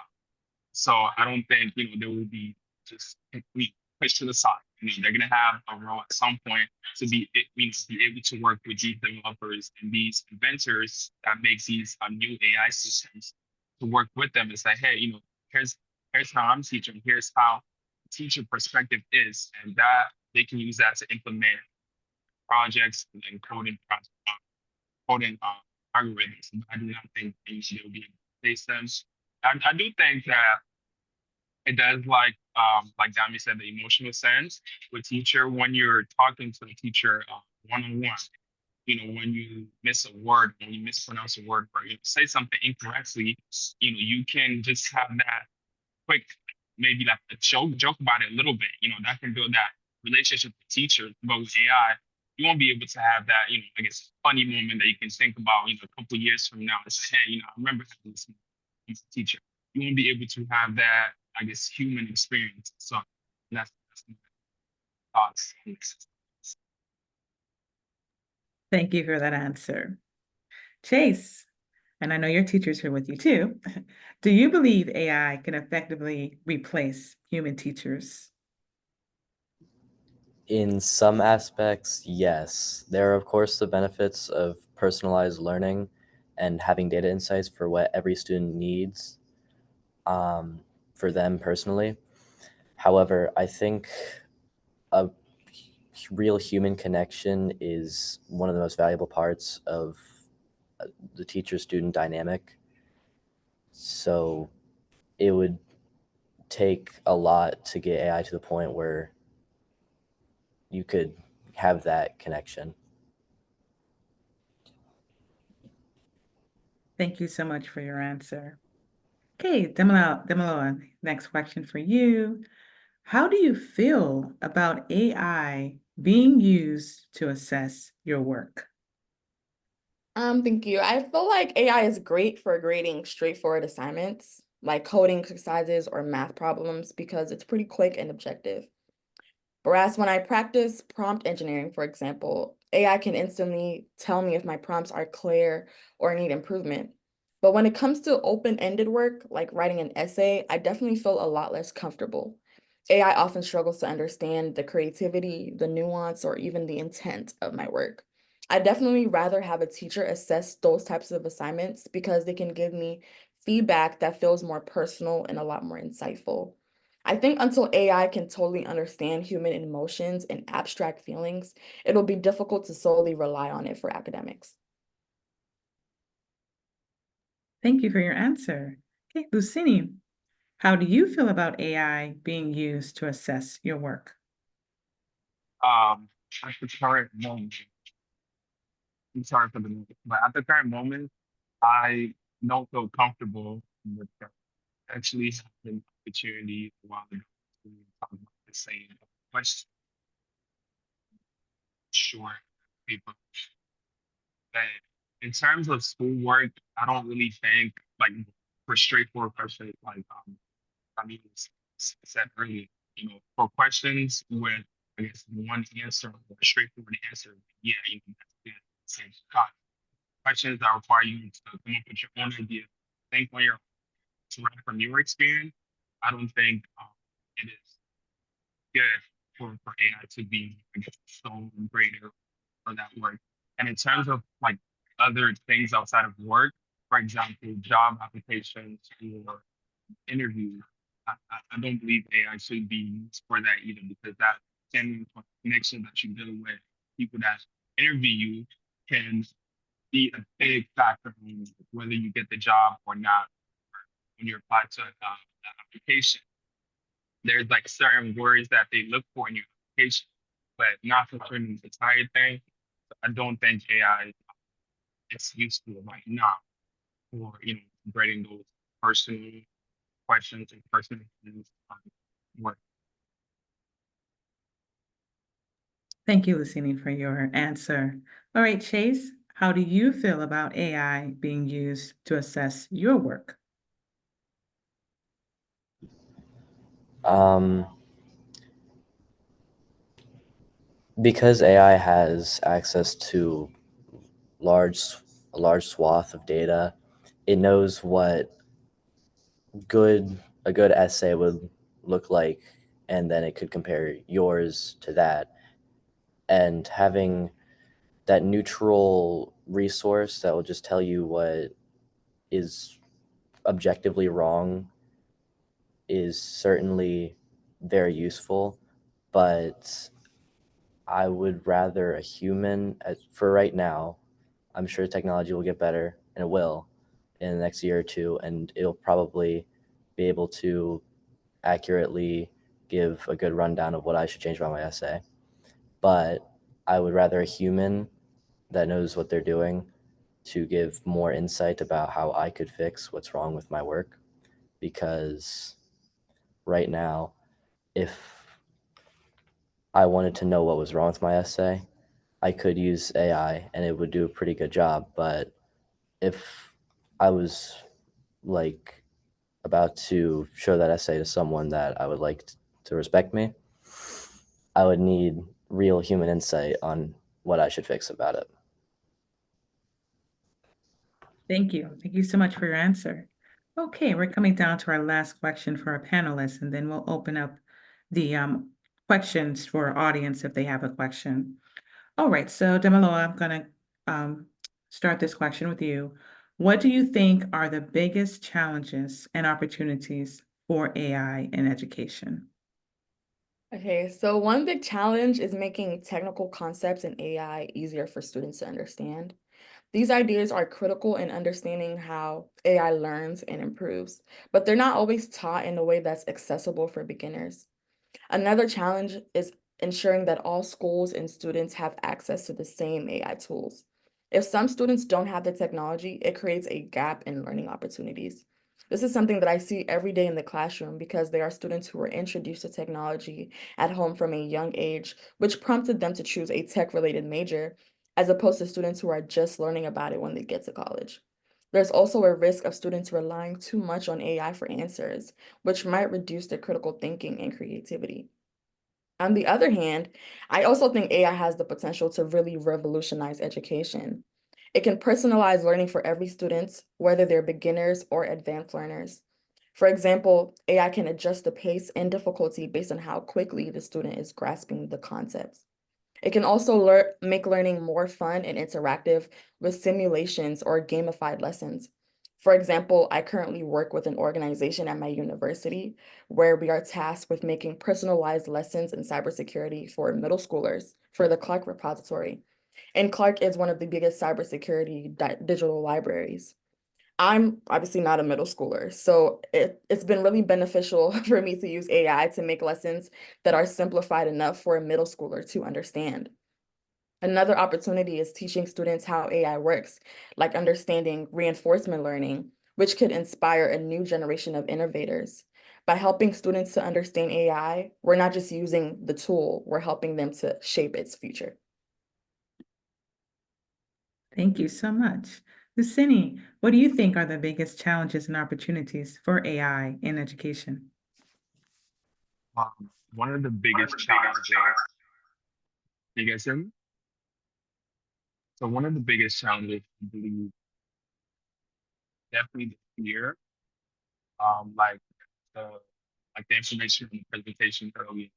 So I don't think, there will be just complete push to the side. They're gonna have a role at some point to be able to work with these developers and these inventors that makes these new AI systems to work with them and say, hey, here's here's how I'm teaching, here's how teacher perspective is, and that they can use that to implement projects and coding algorithms. I do not think they will be able to replace them. I do think that it does like Dami said, the emotional sense with teacher when you're talking to the teacher one-on-one. When you miss a word, when you mispronounce a word, or you say something incorrectly, you can just have that quick, maybe like a joke about it a little bit. That can build that relationship with teacher. But with AI, you won't be able to have that, I guess, funny moment that you can think about, a couple of years from now. It's hey, I remember having this teacher. You won't be able to have that, I guess, human experience. So that's my thoughts. Thank you for that answer. Chase, and I know your teacher's here with you too. Do you believe AI can effectively replace human teachers? In some aspects, yes. There are, of course, the benefits of personalized learning and having data insights for what every student needs for them personally. However, I think a real human connection is one of the most valuable parts of the teacher-student dynamic. So it would take a lot to get AI to the point where you could have that connection. Thank you so much for your answer. Okay, Damilola, next question for you. How do you feel about AI being used to assess your work? Thank you. I feel like AI is great for grading straightforward assignments, like coding exercises or math problems, because it's pretty quick and objective. Whereas when I practice prompt engineering, for example, AI can instantly tell me if my prompts are clear or need improvement. But when it comes to open-ended work, like writing an essay, I definitely feel a lot less comfortable. AI often struggles to understand the creativity, the nuance, or even the intent of my work. I definitely rather have a teacher assess those types of assignments because they can give me feedback that feels more personal and a lot more insightful. I think until AI can totally understand human emotions and abstract feelings, it'll be difficult to solely rely on it for academics. Thank you for your answer. Okay, Lusenie, how do you feel about AI being used to assess your work? At the current moment, I'm sorry for the noise, but at the current moment, I don't feel comfortable with that. Actually having the opportunity while ago to talk about the same question. Sure, people. But in terms of schoolwork, I don't really think like for straightforward questions like I mean said earlier, for questions with I guess one answer or a straightforward answer, yeah, that's the same spot. Questions that require you to come up with your own idea, think on your to learn from your experience. I don't think it is good for AI to be I guess, so greater for that work. And in terms of like other things outside of work, for example, job applications or interviews, I don't believe AI should be used for that either because that genuine connection that you build with people that interview you can be a big factor in whether you get the job or not when you apply to an application. There's like certain words that they look for in your application, but not concerning the entire thing. So I don't think AI is useful right now for grading those personal questions and personal things work. Thank you, Lusenie, for your answer. All right, Chase, how do you feel about AI being used to assess your work? Because AI has access to large a large swath of data, it knows what a good essay would look like, and then it could compare yours to that. And having that neutral resource that will just tell you what is objectively wrong is certainly very useful, but I would rather a human for right now. I'm sure technology will get better, and it will in the next year or two, and it'll probably be able to accurately give a good rundown of what I should change about my essay. But I would rather a human that knows what they're doing to give more insight about how I could fix what's wrong with my work. Because right now, if I wanted to know what was wrong with my essay, I could use AI and it would do a pretty good job. But if I was like about to show that essay to someone that I would like to respect me, I would need real human insight on what I should fix about it. Thank you. Thank you so much for your answer. Okay, we're coming down to our last question for our panelists, and then we'll open up the questions for our audience if they have a question. All right, so Damilola, I'm going to start this question with you. What do you think are the biggest challenges and opportunities for AI in education? Okay, so one big challenge is making technical concepts in AI easier for students to understand. These ideas are critical in understanding how AI learns and improves, but they're not always taught in a way that's accessible for beginners. Another challenge is ensuring that all schools and students have access to the same AI tools. If some students don't have the technology, it creates a gap in learning opportunities. This is something that I see every day in the classroom because there are students who were introduced to technology at home from a young age, which prompted them to choose a tech-related major, as opposed to students who are just learning about it when they get to college. There's also a risk of students relying too much on AI for answers, which might reduce their critical thinking and creativity. On the other hand, I also think AI has the potential to really revolutionize education. It can personalize learning for every student, whether they're beginners or advanced learners. For example, AI can adjust the pace and difficulty based on how quickly the student is grasping the concepts. It can also make learning more fun and interactive with simulations or gamified lessons. For example, I currently work with an organization at my university where we are tasked with making personalized lessons in cybersecurity for middle schoolers for the Clark repository. And Clark is one of the biggest cybersecurity digital libraries. I'm obviously not a middle schooler, so it's been really beneficial for me to use AI to make lessons that are simplified enough for a middle schooler to understand. Another opportunity is teaching students how AI works, like understanding reinforcement learning, which could inspire a new generation of innovators. By helping students to understand AI, we're not just using the tool, we're helping them to shape its future. Thank you so much. Lusenie, what do you think are the biggest challenges and opportunities for AI in education? One of the biggest challenges, you guys hear me? So one of the biggest challenges, I believe, definitely the fear, like the the information in the presentation earlier.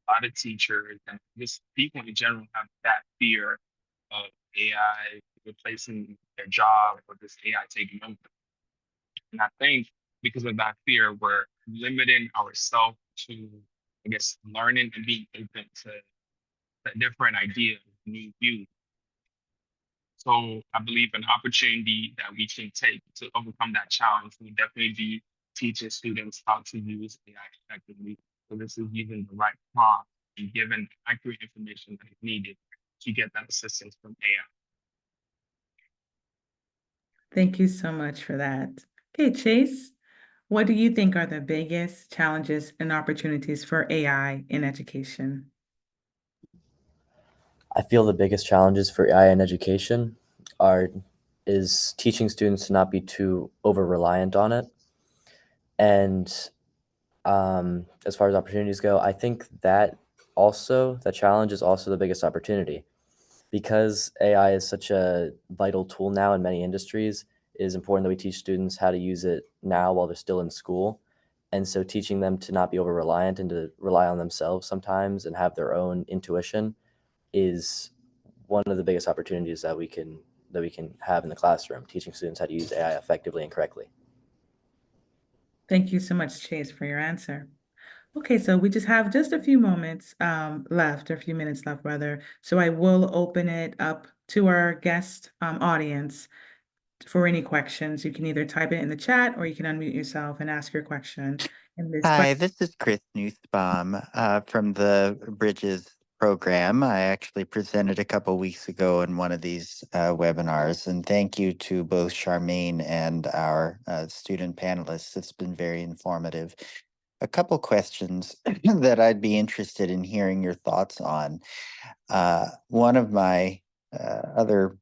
A lot of teachers and just people in general have that fear of AI replacing their job or this AI taking over. And I think because of that fear, we're limiting ourselves to, I guess, learning and being open to different ideas, new views. So I believe an opportunity that we can take to overcome that challenge will definitely be teaching students how to use AI effectively. So this is using the right prompt and given accurate information that is needed to get that assistance from AI. Thank you so much for that. Okay, Chase, what do you think are the biggest challenges and opportunities for AI in education? I feel the biggest challenges for AI in education is teaching students to not be too over reliant on it. And as far as opportunities go, I think that also the challenge is also the biggest opportunity, because AI is such a vital tool now in many industries. It is important that we teach students how to use it now while they're still in school. And so teaching them to not be over reliant and to rely on themselves sometimes and have their own intuition is one of the biggest opportunities that we can have in the classroom, teaching students how to use AI effectively and correctly. Thank you so much, Chase, for your answer. Okay, so we just have just a few moments left, or a few minutes left, rather. So I will open it up to our guest audience for any questions. You can either type it in the chat or you can unmute yourself and ask your question. And Hi, this is Chris Nussbaum from the Bridges program. I actually presented a couple weeks ago in one of these webinars, and thank you to both Charmaine and our student panelists. It's been very informative. A couple questions that I'd be interested in hearing your thoughts on. One of my other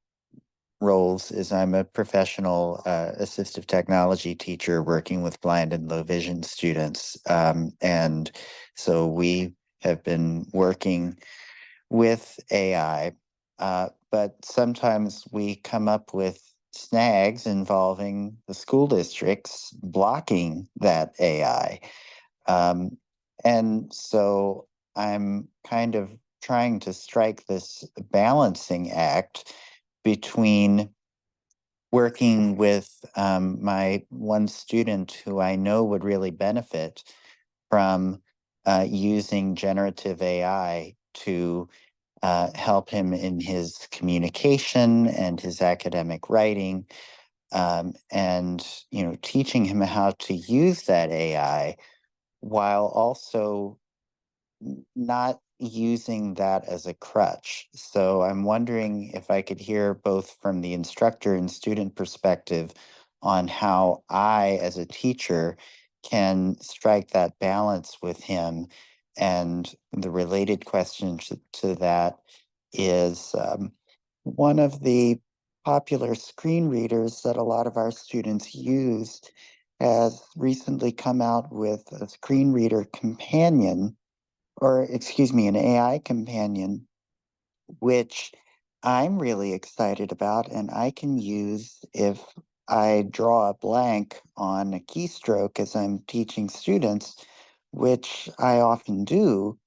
roles is I'm a professional assistive technology teacher working with blind and low vision students. And so we have been working with AI, but sometimes we come up with snags involving the school districts blocking that AI. And so I'm kind of trying to strike this balancing act between working with my one student who I know would really benefit from using generative AI to help him in his communication and his academic writing, and teaching him how to use that AI while also not using that as a crutch. So I'm wondering if I could hear both from the instructor and student perspective on how I, as a teacher, can strike that balance with him. And the related question to that is one of the popular screen readers that a lot of our students use has recently come out with a screen reader companion, or excuse me, an AI companion, which I'm really excited about, and I can use if I draw a blank on a keystroke as I'm teaching students, which I often do.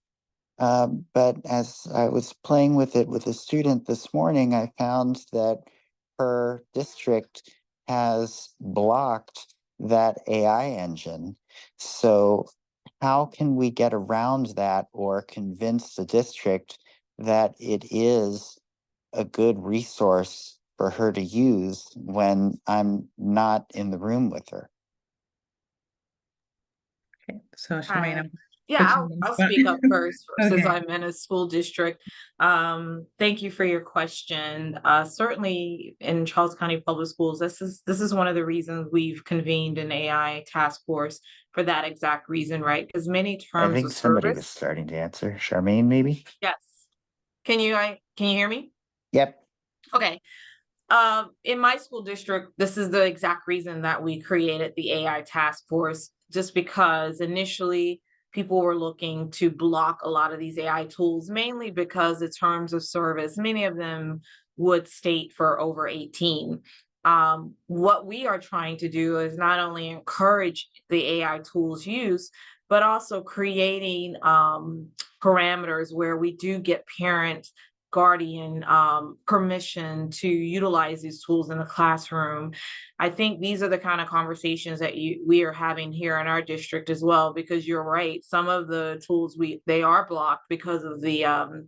But as I was playing with it with a student this morning, I found that her district has blocked that AI engine. So how can we get around that or convince the district that it is a good resource for her to use when I'm not in the room with her? Okay, so Charmaine, Hi. I'm Yeah, put you on the I'll spot. speak up first since Okay. I'm in a school district. Thank you for your question. Certainly in Charles County Public Schools, this is one of the reasons we've convened an AI task force for that exact reason, right? Because many I terms think of somebody was service. starting to answer. Charmaine, maybe? Yes. Can you hear me? Yep. Okay. In my school district, this is the exact reason that we created the AI task force, just because initially people were looking to block a lot of these AI tools, mainly because the terms of service, many of them would state for over 18. What we are trying to do is not only encourage the AI tools use, but also creating parameters where we do get parents guardian permission to utilize these tools in the classroom. I think these are the kind of conversations that we are having here in our district as well, because you're right. Some of the tools they are blocked because of the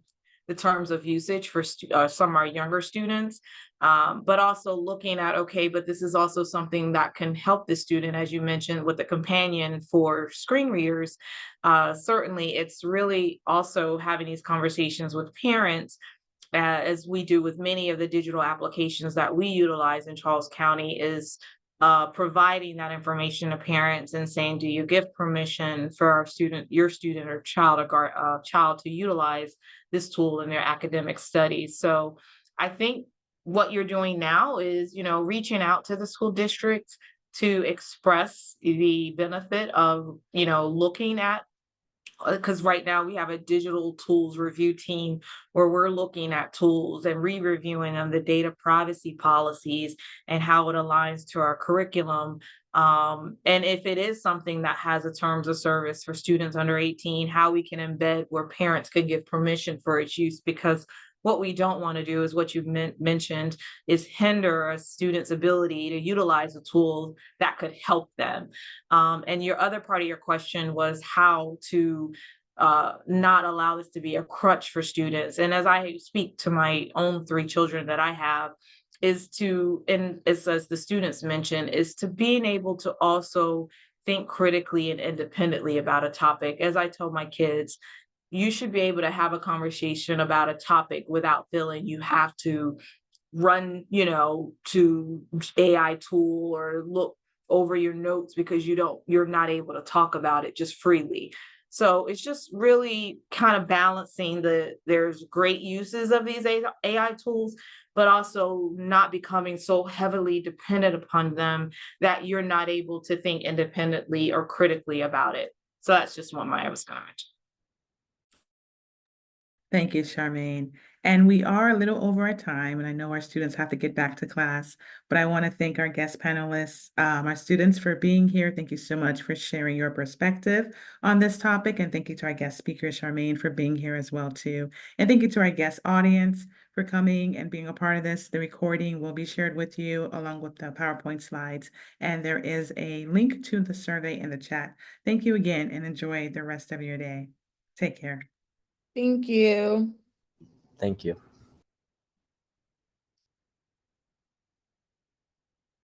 terms of usage for some of our younger students, but also looking at, okay, but this is also something that can help the student, as you mentioned, with the companion for screen readers. Certainly, it's really also having these conversations with parents, as we do with many of the digital applications that we utilize in Charles County, is providing that information to parents and saying, do you give permission for your student or child or child to utilize this tool in their academic studies? So I think what you're doing now is, reaching out to the school district to express the benefit of, looking at, because right now we have a digital tools review team where we're looking at tools and re-reviewing them, the data privacy policies and how it aligns to our curriculum. And if it is something that has a terms of service for students under 18, how we can embed where parents can give permission for its use, because what we don't want to do is what you've mentioned, is hinder a student's ability to utilize a tool that could help them. And your other part of your question was how to not allow this to be a crutch for students. And as I speak to my own 3 children that I have, is to, and as the students mentioned, is to being able to also think critically and independently about a topic. As I tell my kids, you should be able to have a conversation about a topic without feeling you have to run, to AI tool or look over your notes because you're not able to talk about it just freely. So it's just really kind of balancing there's great uses of these AI tools, but also not becoming so heavily dependent upon them that you're not able to think independently or critically about it. So that's just one I was going to mention. Thank you, Charmaine. And we are a little over our time, and I know our students have to get back to class, but I want to thank our guest panelists, our students, for being here. Thank you so much for sharing your perspective on this topic. And thank you to our guest speaker, Charmaine, for being here as well, too. And thank you to our guest audience for coming and being a part of this. The recording will be shared with you along with the PowerPoint slides. And there is a link to the survey in the chat. Thank you again, and enjoy the rest of your day. Take care. Thank you. Thank you.